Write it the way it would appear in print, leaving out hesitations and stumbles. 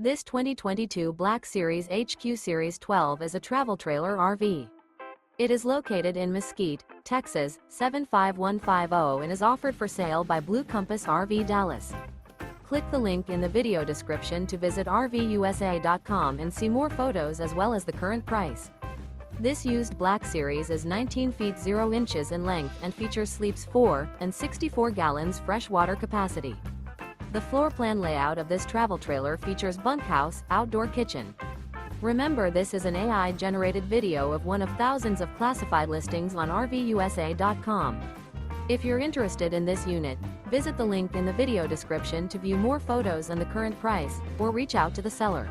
This 2022 Black Series HQ Series 12 is a travel trailer RV. It is located in Mesquite, Texas, 75150 and is offered for sale by Blue Compass RV Dallas. Click the link in the video description to visit RVUSA.com and see more photos as well as the current price. This used Black Series is 19 feet 0 inches in length and features sleeps 4 and 64 gallons fresh water capacity. The floor plan layout of this travel trailer features bunkhouse, outdoor kitchen. Remember, this is an AI-generated video of one of thousands of classified listings on RVUSA.com. If you're interested in this unit, visit the link in the video description to view more photos and the current price, or reach out to the seller.